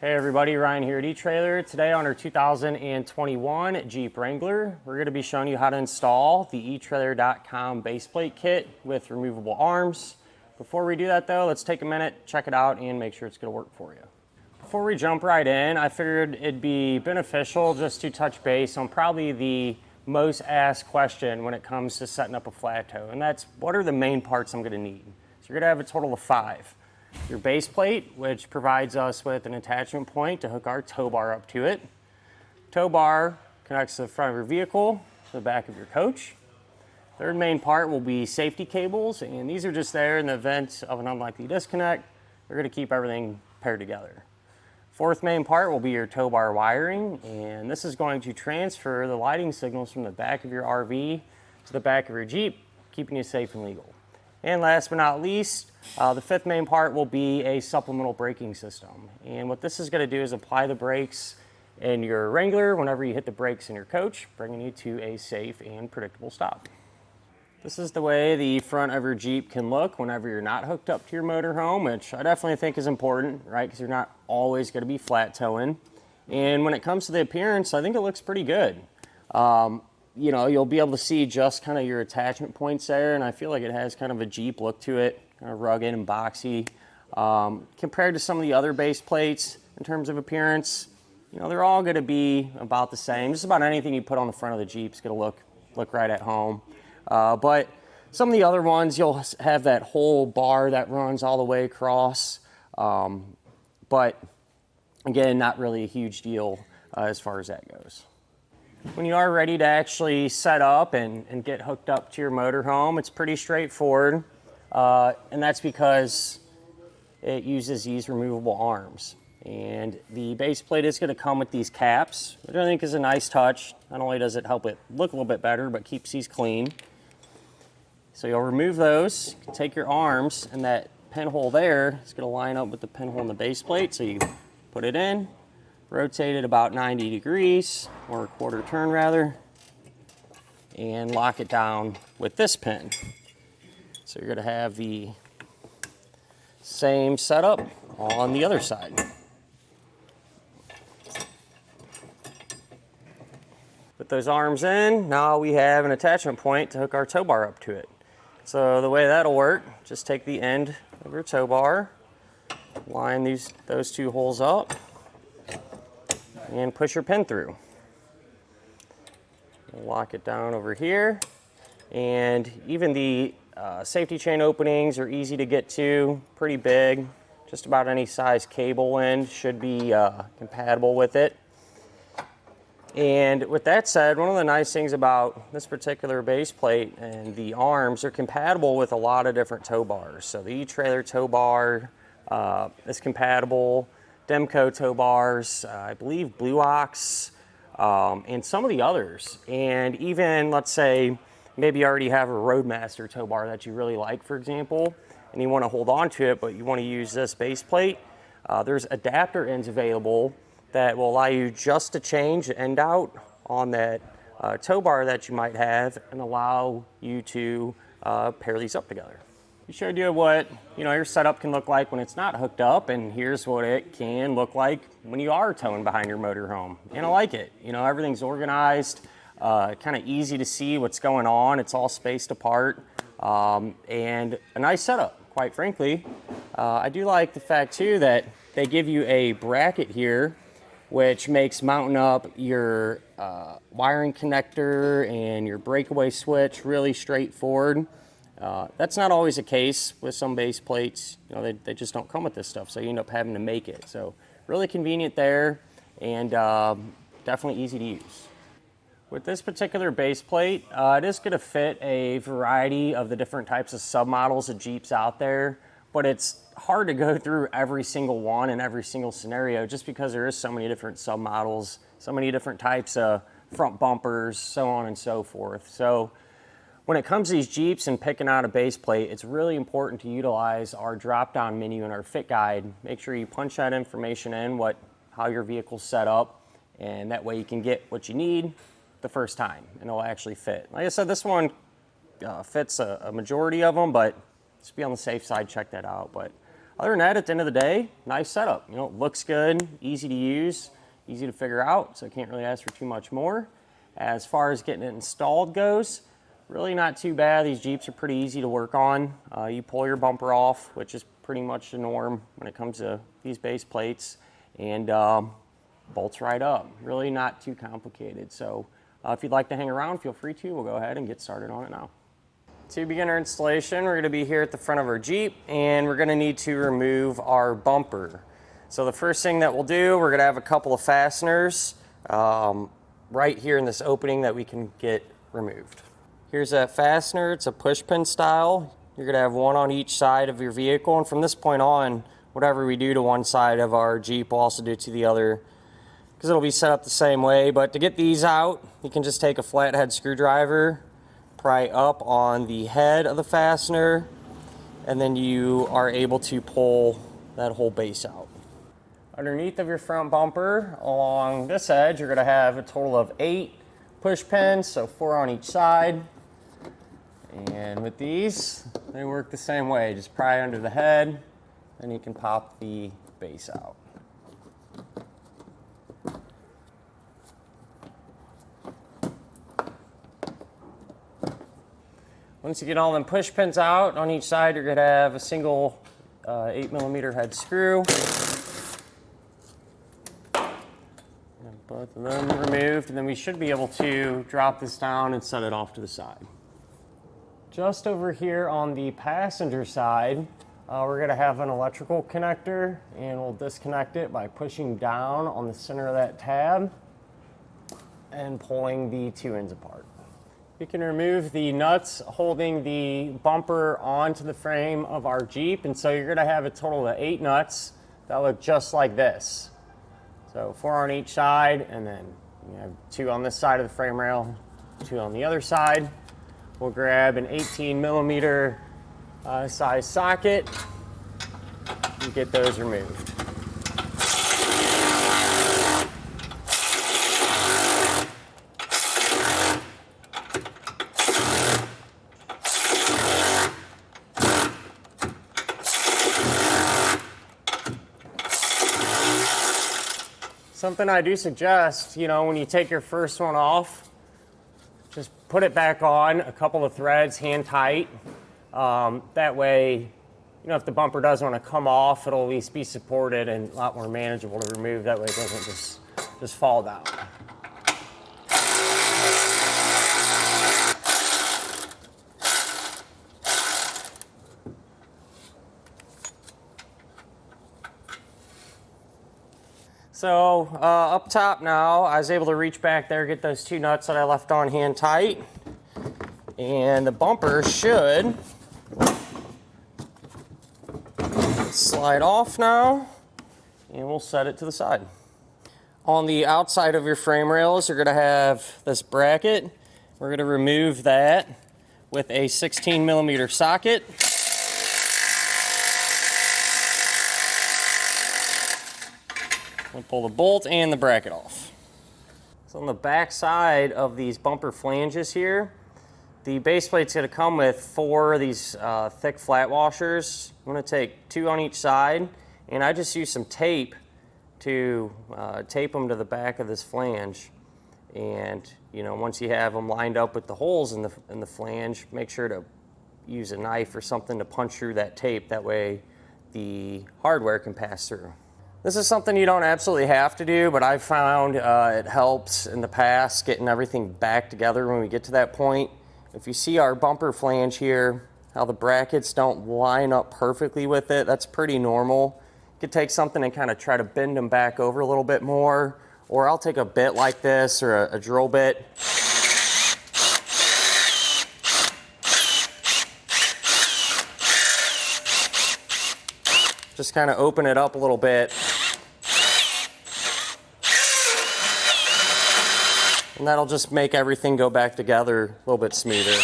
Hey everybody, Ryan here at eTrailer. Today on our 2021 Jeep Wrangler, we're going to be showing you how to install the etrailer.com base plate kit with removable arms. Before we do that though, let's take a minute, check it out, and make sure it's going to work for you. Before we jump right in, I figured it'd be beneficial just to touch base on probably the most asked question when it comes to setting up a flat tow, and that's what are the main parts I'm going to need. So you're going to have a total of 5. Your base plate, which provides us with an attachment point to hook our tow bar up to it. Tow bar connects to the front of your vehicle, to the back of your coach. Third main part will be safety cables, and these are just there in the event of an unlikely disconnect. We're going to keep everything paired together. Fourth main part will be your tow bar wiring, and this is going to transfer the lighting signals from the back of your RV to the back of your Jeep, keeping you safe and legal. And last but not least, the 5th main part will be a supplemental braking system. And what this is going to do is apply the brakes in your Wrangler whenever you hit the brakes in your coach, bringing you to a safe and predictable stop. This is the way the front of your Jeep can look whenever you're not hooked up to your motorhome, which I definitely think is important, right? Because you're not always going to be flat towing. And when it comes to the appearance, I think it looks pretty good. You know, you'll be able to see just kind of your attachment points there, and I feel like it has kind of a Jeep look to it, kind of rugged and boxy. Compared to some of the other base plates in terms of appearance, you know, they're all going to be about the same. Just about anything you put on the front of the Jeep is going to look right at home. But some of the other ones, you'll have that whole bar that runs all the way across. But again, not really a huge deal as far as that goes. When you are ready to actually set up and get hooked up to your motorhome, it's pretty straightforward, and that's because it uses these removable arms. And the base plate is going to come with these caps, which I think is a nice touch. Not only does it help it look a little bit better, but keeps these clean. So you'll remove those, take your arms, and that pinhole there is going to line up with the pinhole in the base plate. So you put it in, rotate it about 90 degrees, or a quarter turn rather, and lock it down with this pin. So you're going to have the same setup on the other side. With those arms in, now we have an attachment point to hook our tow bar up to it. So the way that'll work, just take the end of your tow bar, line those 2 holes up, and push your pin through. Lock it down over here, and even the safety chain openings are easy to get to, pretty big. Just about any size cable end should be compatible with it. And with that said, one of the nice things about this particular base plate and the arms are compatible with a lot of different tow bars. So the eTrailer tow bar is compatible. Demco tow bars, I believe Blue Ox, and some of the others. And even, let's say, maybe you already have a Roadmaster tow bar that you really like, for example, and you want to hold on to it, but you want to use this base plate. There's adapter ends available that will allow you just to change the end out on that tow bar that you might have and allow you to pair these up together. We showed you what your setup can look like when it's not hooked up, and here's what it can look like when you are towing behind your motorhome. And I like it. You know, everything's organized, kind of easy to see what's going on. It's all spaced apart, and a nice setup, quite frankly. I do like the fact too that they give you a bracket here, which makes mounting up your wiring connector and your breakaway switch really straightforward. That's not always the case with some base plates. You know, they just don't come with this stuff, so you end up having to make it. So really convenient there, and definitely easy to use. With this particular base plate, it is going to fit a variety of the different types of submodels of Jeeps out there, but it's hard to go through every single one in every single scenario just because there is so many different submodels, so many different types of front bumpers, so on and so forth. So when it comes to these Jeeps and picking out a base plate, it's really important to utilize our drop-down menu in our fit guide. Make sure you punch that information in, how your vehicle's set up, and that way you can get what you need the first time, and it'll actually fit. Like I said, this one fits a majority of them, but just be on the safe side, check that out. But Other than that, at the end of the day, nice setup. You know, it looks good, easy to use, easy to figure out, so I can't really ask for too much more. As far as getting it installed goes, really not too bad. These Jeeps are pretty easy to work on. You pull your bumper off, which is pretty much the norm when it comes to these base plates, and bolts right up. Really not too complicated. So if you'd like to hang around, feel free to. We'll go ahead and get started on it now. To begin our installation, we're going to be here at the front of our Jeep, and we're going to need to remove our bumper. So the first thing that we'll do, we're going to have a couple of fasteners right here in this opening that we can get removed. Here's that fastener. It's a push pin style. You're going to have one on each side of your vehicle, and from this point on, whatever we do to one side of our Jeep, we'll also do to the other, because it'll be set up the same way. But to get these out, you can just take a flathead screwdriver, pry up on the head of the fastener, and then you are able to pull that whole base out. Underneath of your front bumper, along this edge, you're going to have a total of 8 push pins, so 4 on each side. And with these, they work the same way. Just pry under the head, and you can pop the base out. Once you get all them push pins out on each side, you're going to have a single 8mm head screw. And both of them removed, and then we should be able to drop this down and set it off to the side. Just over here on the passenger side, we're going to have an electrical connector, and we'll disconnect it by pushing down on the center of that tab and pulling the 2 ends apart. We can remove the nuts holding the bumper onto the frame of our Jeep, and so you're going to have a total of 8 nuts that look just like this. So 4 on each side, and then you have 2 on this side of the frame rail, 2 on the other side. We'll grab an 18mm size socket and get those removed. Something I do suggest, you know, when you take your first one off, just put it back on, a couple of threads, hand tight. That way, you know, if the bumper does want to come off, it'll at least be supported and a lot more manageable to remove. That way it doesn't just fall down. So up top now, I was able to reach back there, get those 2 nuts that I left on hand tight, and the bumper should slide off now, and we'll set it to the side. On the outside of your frame rails, you're going to have this bracket. We're going to remove that with a 16mm socket. We'll pull the bolt and the bracket off. So on the back side of these bumper flanges here, the base plate's going to come with 4 of these thick flat washers. I'm going to take 2 on each side, and I just use some tape to tape them to the back of this flange. And you know, once you have them lined up with the holes in the flange, make sure to use a knife or something to punch through that tape. That way the hardware can pass through. This is something you don't absolutely have to do, but I've found it helps in the past getting everything back together when we get to that point. If you see our bumper flange here, how the brackets don't line up perfectly with it, that's pretty normal. You could take something and kind of try to bend them back over a little bit more, or I'll take a bit like this or a drill bit. Just kind of open it up a little bit. And that'll just make everything go back together a little bit smoother.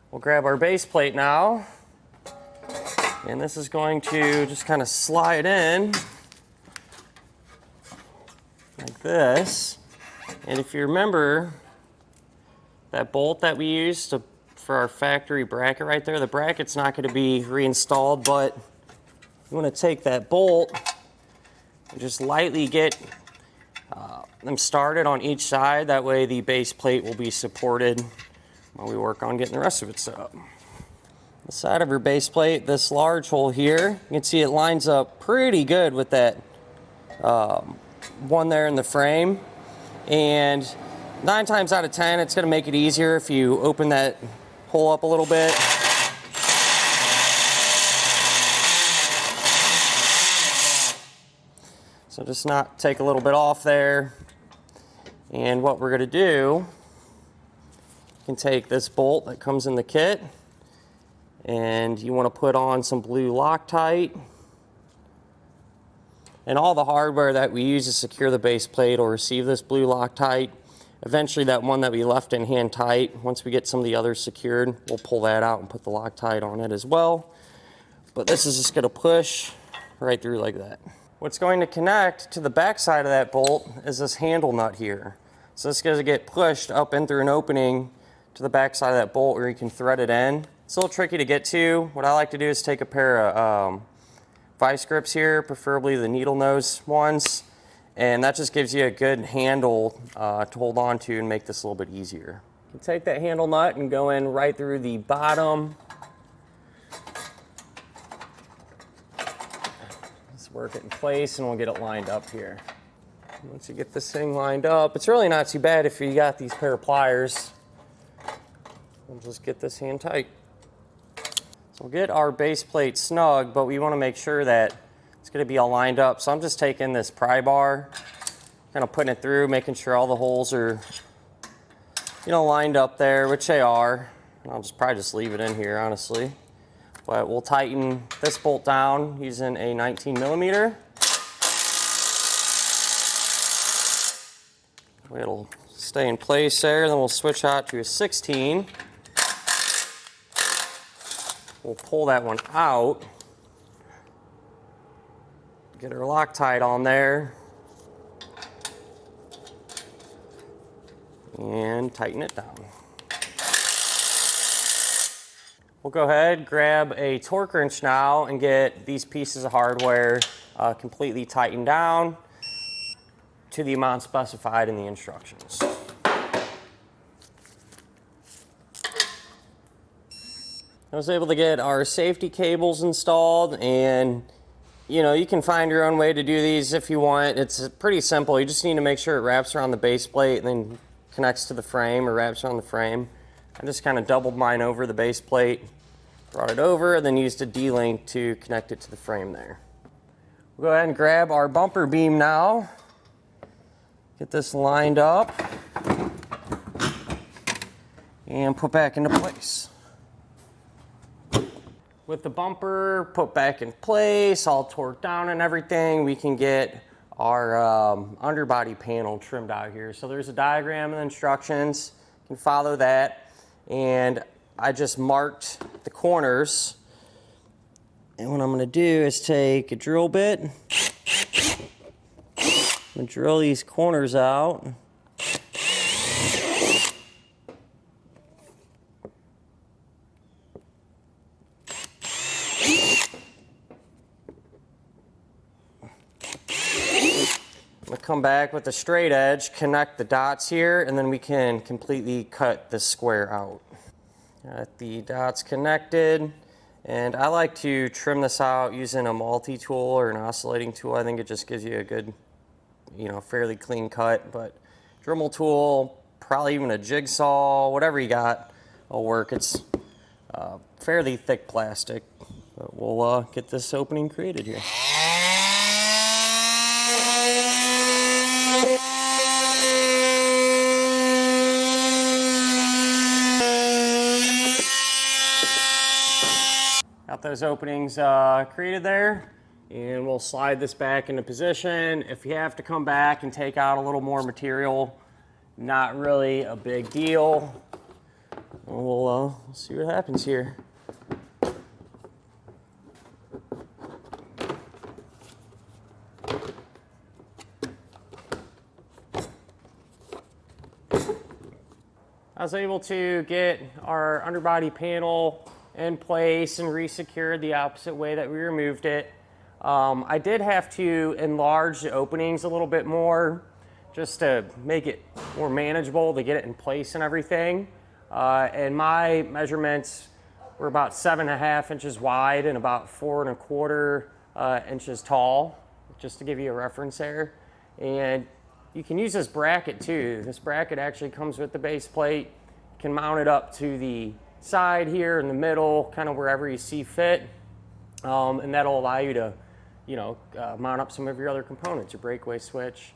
We'll grab our base plate now. And this is going to just kind of slide in like this. And if you remember that bolt that we used to for our factory bracket right there. The bracket's not going to be reinstalled, but you want to take that bolt and just lightly get them started on each side. That way the base plate will be supported while we work on getting the rest of it set up. The side of your base plate, this large hole here, you can see it lines up pretty good with that one there in the frame. And 9 times out of 10, it's going to make it easier if you open that hole up a little bit. So just not take a little bit off there. And what we're going to do, you can take this bolt that comes in the kit and you want to put on some blue Loctite. And all the hardware that we use to secure the base plate will receive this blue Loctite. Eventually that one that we left in hand tight, once we get some of the others secured, we'll pull that out and put the Loctite on it as well. But this is just going to push right through like that. What's going to connect to the back side of that bolt is this handle nut here. So this is going to get pushed up in through an opening to the back side of that bolt where you can thread it in. It's a little tricky to get to. What I like to do is take a pair of vice grips here, preferably the needle nose ones, and that just gives you a good handle to hold on to and make this a little bit easier. You can take that handle nut and go in right through the bottom. Let's work it in place and we'll get it lined up here. Once you get this thing lined up, it's really not too bad if you got these pair of pliers. We'll just get this hand tight. So we'll get our base plate snug, but we want to make sure that it's going to be all lined up. So I'm just taking this pry bar, kind of putting it through, making sure all the holes are, lined up there, which they are. And I'll probably just leave it in here, honestly. But we'll tighten this bolt down using a 19mm. It'll stay in place there, then we'll switch out to a 16. We'll pull that one out, get our Loctite on there, and tighten it down. We'll go ahead, grab a torque wrench now and get these pieces of hardware completely tightened down to the amount specified in the instructions. I was able to get our safety cables installed, and you can find your own way to do these if you want. It's pretty simple. You just need to make sure it wraps around the base plate and then connects to the frame or wraps around the frame. I just kind of doubled mine over the base plate, brought it over, and then used a D-link to connect it to the frame there. We'll go ahead and grab our bumper beam now. Get this lined up and put back into place. With the bumper put back in place, all torqued down and everything, we can get our underbody panel trimmed out here. So there's a diagram and instructions. You can follow that. And I just marked the corners. And what I'm going to do is take a drill bit and drill these corners out. We'll come back with a straight edge, connect the dots here, and then we can completely cut the square out. Got the dots connected, and I like to trim this out using a multi-tool or an oscillating tool. I think it just gives you a good, fairly clean cut, but Dremel tool, probably even a jigsaw, whatever you got will work. It's fairly thick plastic, but we'll get this opening created here. Got those openings created there, and we'll slide this back into position. If you have to come back and take out a little more material, not really a big deal. We'll see what happens here. I was able to get our underbody panel in place and re-secured the opposite way that we removed it. I did have to enlarge the openings a little bit more just to make it more manageable, to get it in place and everything. And my measurements were about 7.5 inches wide and about 4.25 inches tall, just to give you a reference there. And you can use this bracket too. This bracket actually comes with the base plate. You can mount it up to the side here in the middle, kind of wherever you see fit. And that'll allow you to, mount up some of your other components, your breakaway switch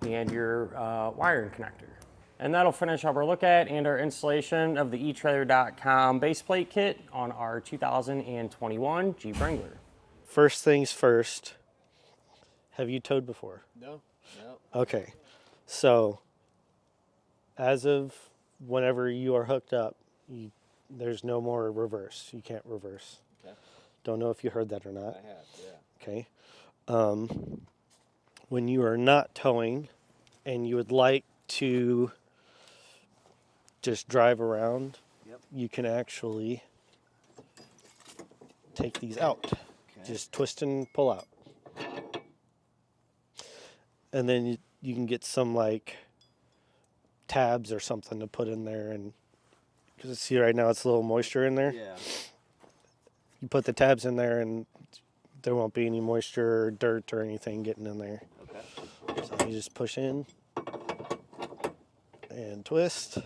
and your wiring connector. And that'll finish our look at and our installation of the etrailer.com base plate kit on our 2021 Jeep Wrangler. First things first, have you towed before? No. Okay, so as of whenever you are hooked up, there's no more reverse. You can't reverse. Okay. Don't know if you heard that or not. I have, yeah. Okay. When you are not towing and you would like to just drive around, Yep. you can actually take these out. Okay. Just twist and pull out. And then you can get some like tabs or something to put in there, and because see right now it's a little moisture in there. Yeah. You put the tabs in there and there won't be any moisture or dirt or anything getting in there. Okay. So you just push in and twist,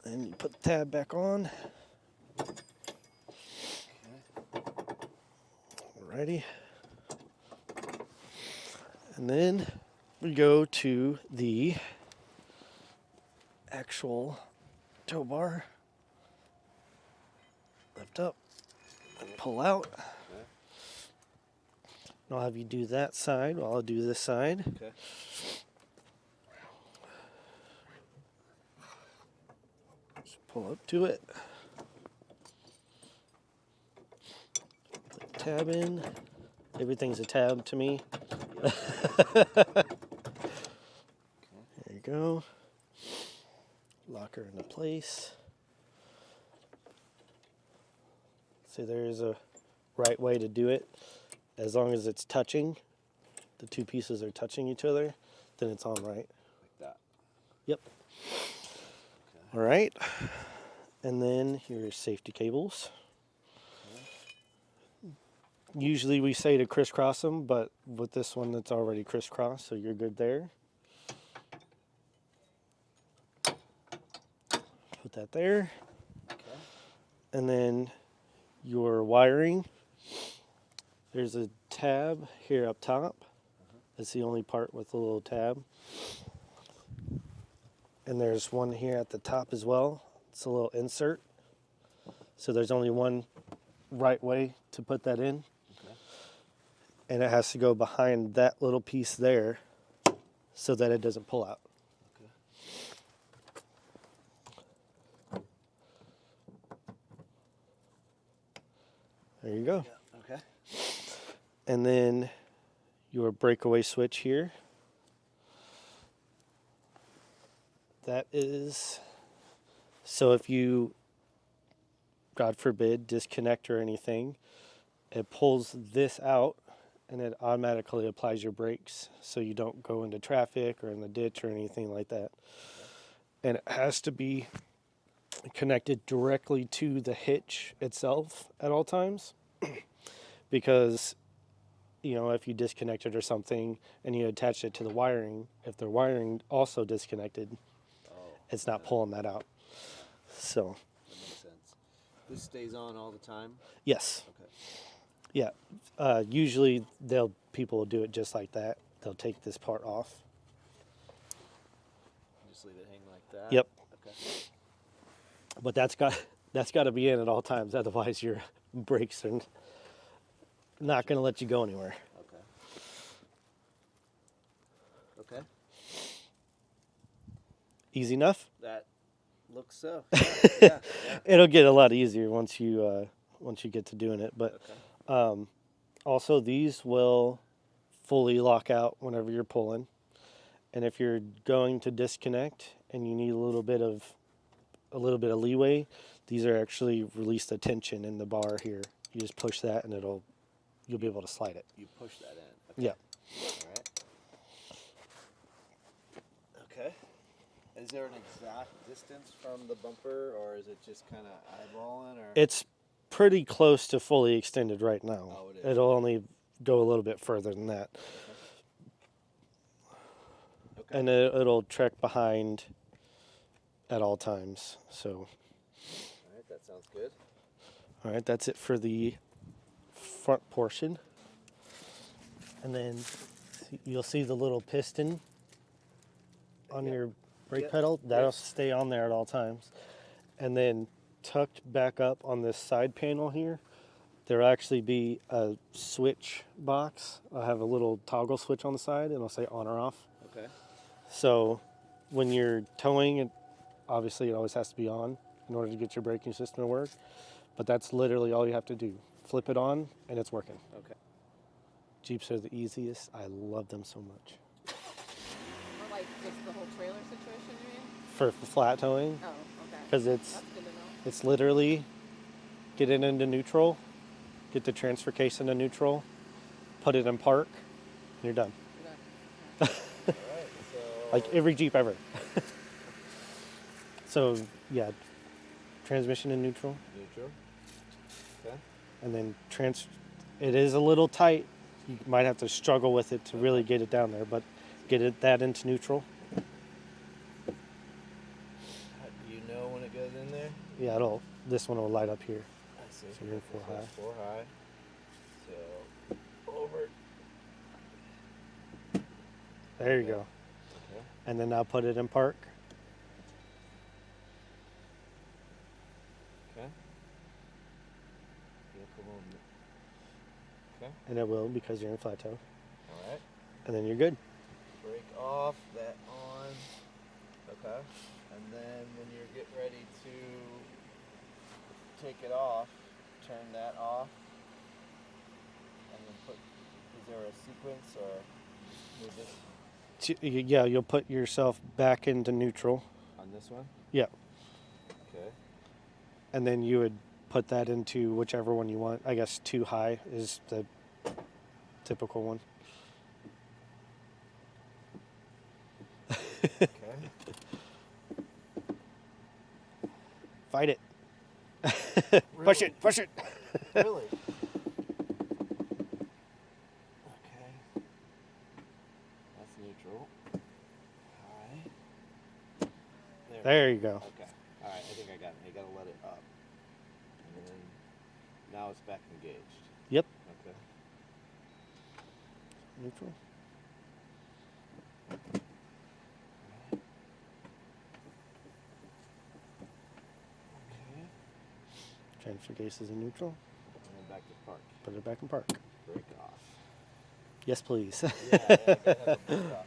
and you put the tab back on. Alrighty. And then we go to the actual tow bar. Lift up and pull out. Okay. And I'll have you do that side while I'll do this side. Okay. Just pull up to it. Put the tab in. Everything's a tab to me. There you go. Lock her into place. See, there's a right way to do it. As long as it's touching, the two pieces are touching each other, then it's on right. Like that. Yep. Okay. All right. And then your safety cables. Usually we say to crisscross them, but with this one it's already crisscrossed, so you're good there. Put that there. Okay. And then your wiring. There's a tab here up top. That's the only part with a little tab. And there's one here at the top as well. It's a little insert. So there's only one right way to put that in. Okay. And it has to go behind that little piece there so that it doesn't pull out. Okay. There you go. Yeah. Okay. And then your breakaway switch here. That is, so if you, God forbid, disconnect or anything, it pulls this out and it automatically applies your brakes so you don't go into traffic or in the ditch or anything like that. And it has to be connected directly to the hitch itself at all times because, you know, if you disconnect it or something and you attach it to the wiring, if the wiring also disconnected, it's not pulling that out. So, That makes sense. This stays on all the time? yes. Okay. Yeah. Usually people will do it just like that. They'll take this part off. Just leave it hang like that? Yep. Okay. But that's got to be in at all times. Otherwise, your brakes are not going to let you go anywhere. Okay. Okay. Easy enough? That looks so. Yeah. It'll get a lot easier once you get to doing it. But Okay. also, these will fully lock out whenever you're pulling. And if you're going to disconnect and you need a little bit of leeway, these are actually release the tension in the bar here. You just push that, and you'll be able to slide it. You push that in. Okay. Yeah. All right. Okay. Is there an exact distance from the bumper, or is it just kind of eyeballing? Or It's pretty close to fully extended right now. Oh, it is. It'll only go a little bit further than that. Okay. And it'll trek behind at all times. So, All right, that sounds good. all right, that's it for the front portion. And then you'll see the little piston on your brake Yep. pedal. That'll Yep. stay on there at all times. And then tucked back up on this side panel here, there'll actually be a switch box. I'll have a little toggle switch on the side, and it'll say on or off. Okay. So when you're towing, obviously it always has to be on in order to get your braking system to work. But that's literally all you have to do. Flip it on, and it's working. Okay. Jeeps are the easiest. I love them so much. Or like just the whole trailer situation you're in? For flat towing, Oh, okay. because That's good to know. it's literally get it into neutral, get the transfer case into neutral, put it in park, and you're done. You're done. All right. So. Like every Jeep ever. So yeah, transmission in neutral, Neutral. Okay. and then it is a little tight. You might have to struggle with it to really get it down there, but get that into neutral. Do you know when it goes in there? Yeah, this one will light up here. I see. So you're in four So high. 4 high. So over. There you Okay. go. Okay. And then now put it in park. Okay. Vehicle movement. Okay. And it will, because you're in flat tow. All right. And then you're good. Brake off, that on. Okay. And then when you're getting ready to take it off, turn that off. And then is there a sequence or move this Yeah, you'll put yourself back into neutral. on this one? Yeah. Okay. And then you would put that into whichever one you want. I guess 2 high is the typical one. Okay. Fight it. Push it, push it. Really? Okay. That's neutral. High. There you go. Okay. All right. I think I got it. You gotta let it up. And then now it's back engaged. Yep. Okay. Neutral. Okay. Transfer case is in neutral. And then back to park. Put it back in park. Brake off. Yes, please. Yeah, I gotta have a brake off.